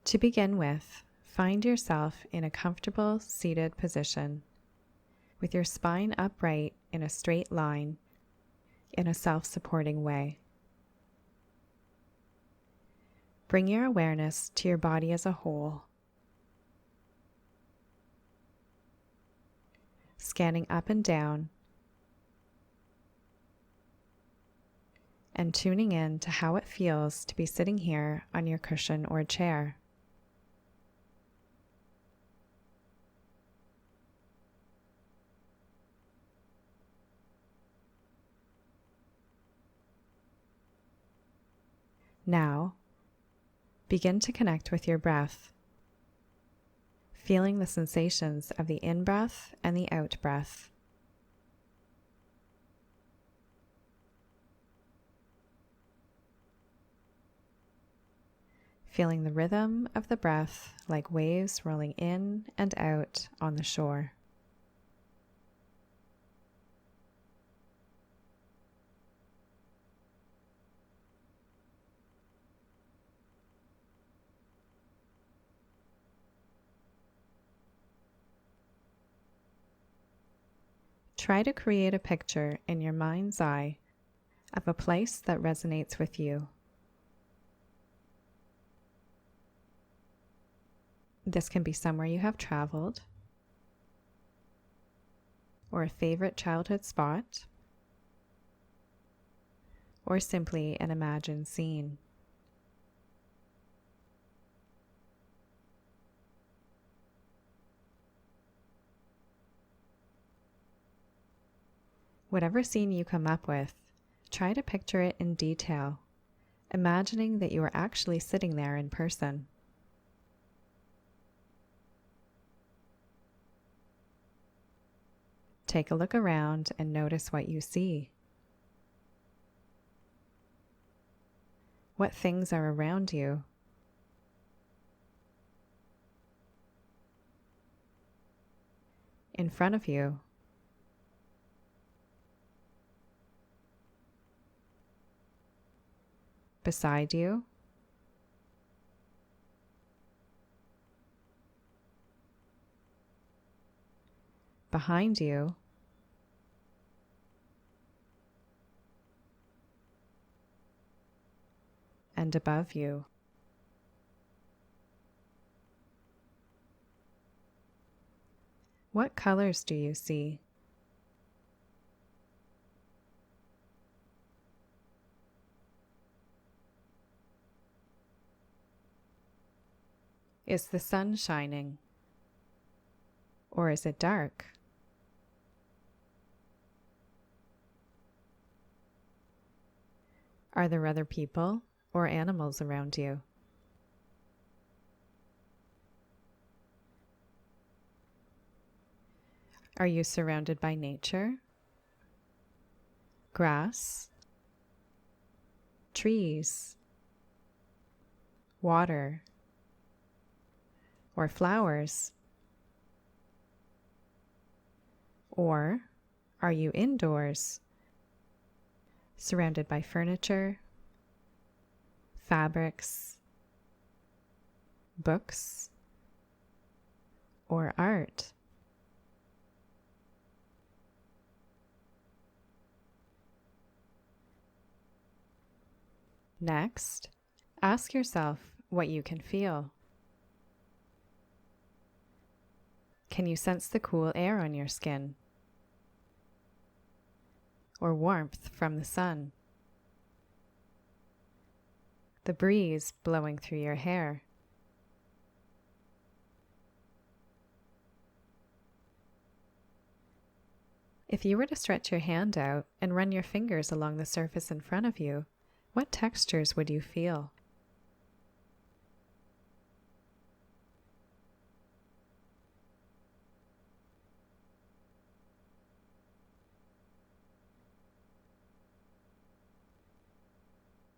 To begin with, find yourself in a comfortable seated position, with your spine upright in a straight line in a self-supporting way. Bring your awareness to your body as a whole, scanning up and down and tuning in to how it feels to be sitting here on your cushion or chair. Now, begin to connect with your breath, feeling the sensations of the in-breath and the out-breath. Feeling the rhythm of the breath like waves rolling in and out on the shore. Try to create a picture in your mind's eye of a place that resonates with you. This can be somewhere you have traveled, or a favorite childhood spot, or simply an imagined scene. Whatever scene you come up with, try to picture it in detail, imagining that you are actually sitting there in person. Take a look around and notice what you see. What things are around you? In front of you? Beside you? Behind you? And above you? What colors do you see? Is the sun shining? Or is it dark? Are there other people or animals around you? Are you surrounded by nature? Grass? Trees? Water? Or flowers? Or are you indoors, surrounded by furniture, fabrics, books, or art? Next, ask yourself what you can feel. Can you sense the cool air on your skin? Or warmth from the sun? The breeze blowing through your hair? If you were to stretch your hand out and run your fingers along the surface in front of you, what textures would you feel?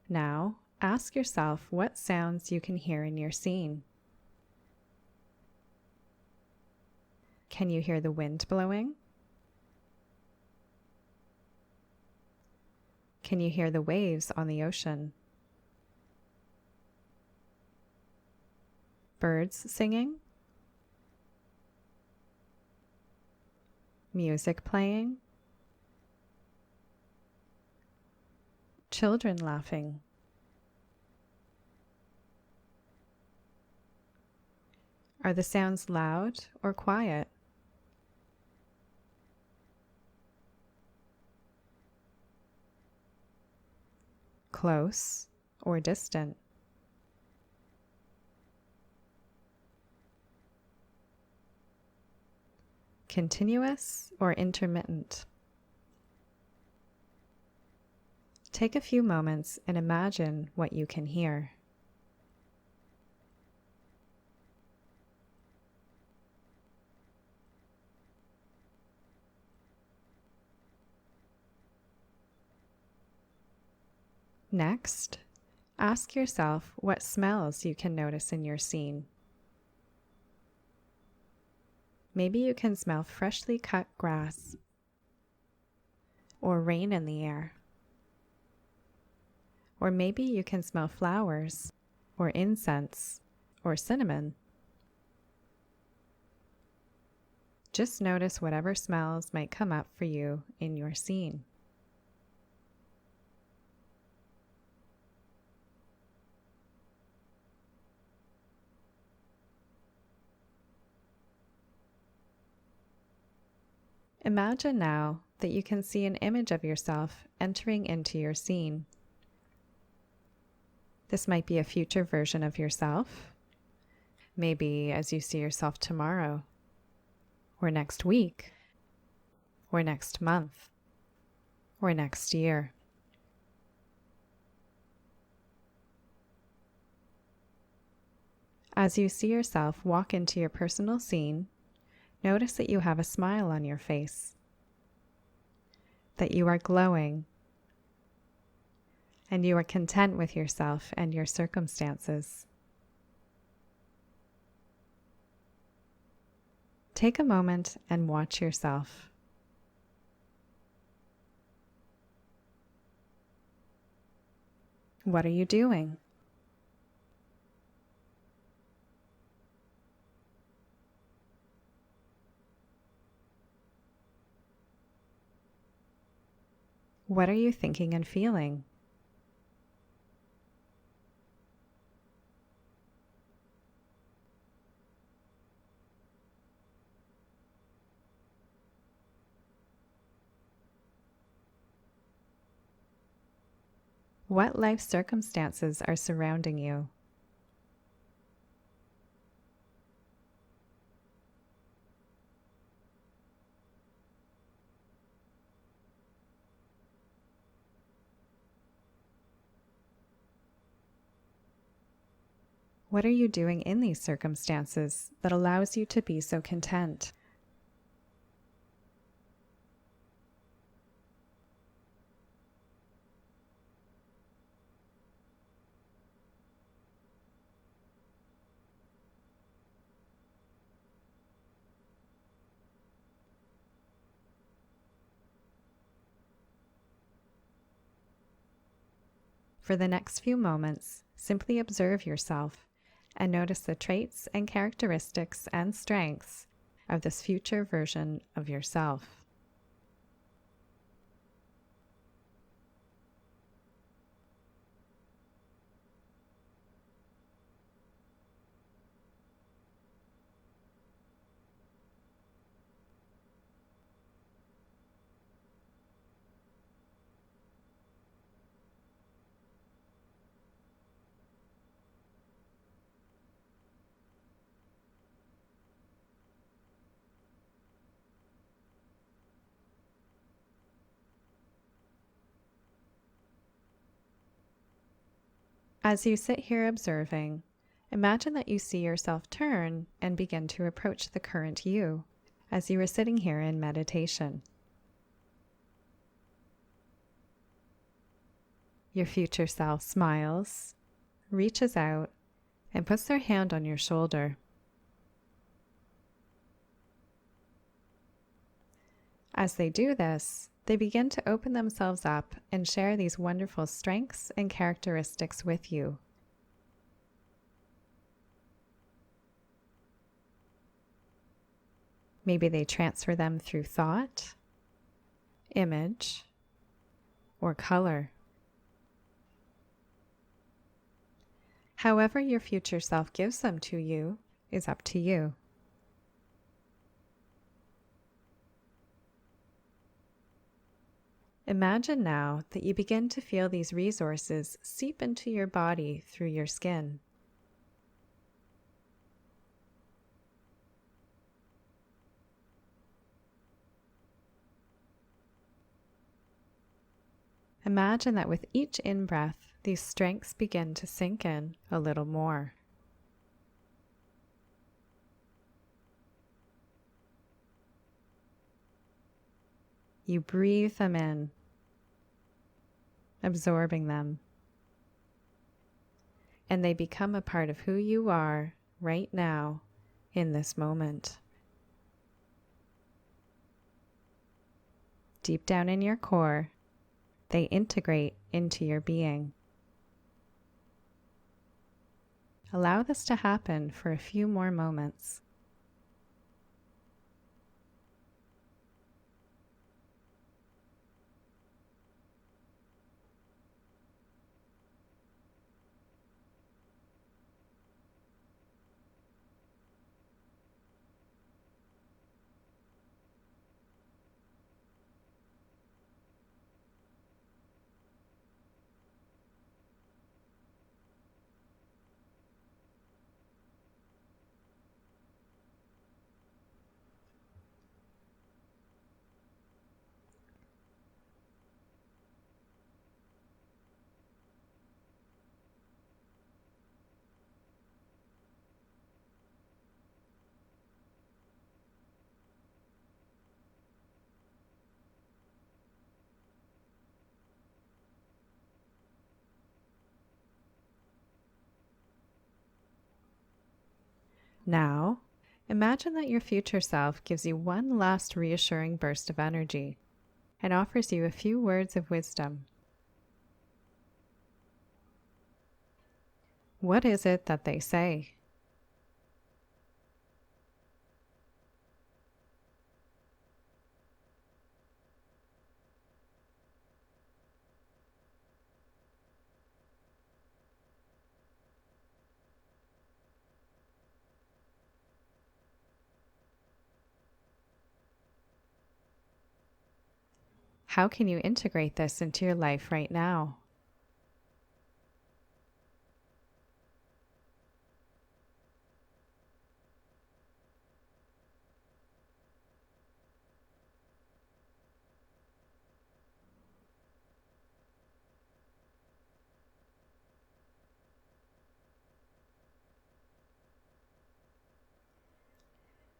Now, ask yourself what sounds you can hear in your scene. Can you hear the wind blowing? Can you hear the waves on the ocean? birds singing, music playing, children laughing. Are the sounds loud or quiet? Close or distant? Continuous or intermittent? Take a few moments and imagine what you can hear. Next, ask yourself what smells you can notice in your scene. Maybe you can smell freshly cut grass, or rain in the air. Or maybe you can smell flowers, or incense, or cinnamon. Just notice whatever smells might come up for you in your scene. Imagine now that you can see an image of yourself entering into your scene. This might be a future version of yourself, maybe as you see yourself tomorrow, or next week, or next month, or next year. As you see yourself walk into your personal scene, notice that you have a smile on your face, that you are glowing, and you are content with yourself and your circumstances. Take a moment and watch yourself. What are you doing? What are you thinking and feeling? What life circumstances are surrounding you? What are you doing in these circumstances that allows you to be so content? For the next few moments, simply observe yourself and notice the traits and characteristics and strengths of this future version of yourself. As you sit here observing, imagine that you see yourself turn and begin to approach the current you as you are sitting here in meditation. Your future self smiles, reaches out, and puts their hand on your shoulder. As they do this, they begin to open themselves up and share these wonderful strengths and characteristics with you. Maybe they transfer them through thought, image, or color. However your future self gives them to you is up to you. Imagine now that you begin to feel these resources seep into your body through your skin. Imagine that with each in-breath, these strengths begin to sink in a little more. You breathe them in, absorbing them, and they become a part of who you are right now in this moment. Deep down in your core, they integrate into your being. Allow this to happen for a few more moments. Now, imagine that your future self gives you one last reassuring burst of energy and offers you a few words of wisdom. What is it that they say? How can you integrate this into your life right now?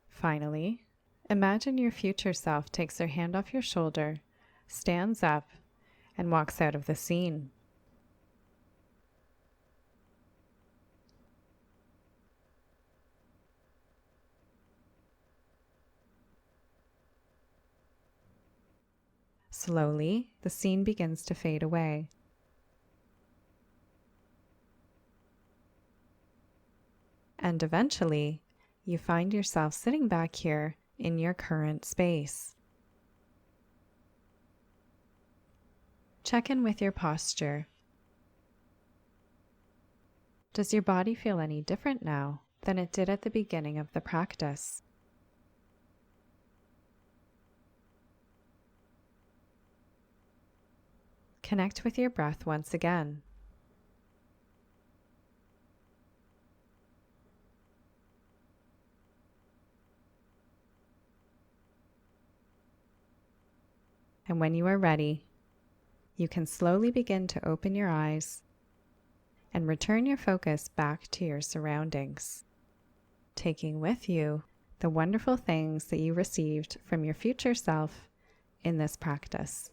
Finally, imagine your future self takes their hand off your shoulder, stands up, and walks out of the scene. Slowly, the scene begins to fade away. And eventually, you find yourself sitting back here in your current space. Check in with your posture. Does your body feel any different now than it did at the beginning of the practice? Connect with your breath once again. And when you are ready, you can slowly begin to open your eyes and return your focus back to your surroundings, taking with you the wonderful things that you received from your future self in this practice.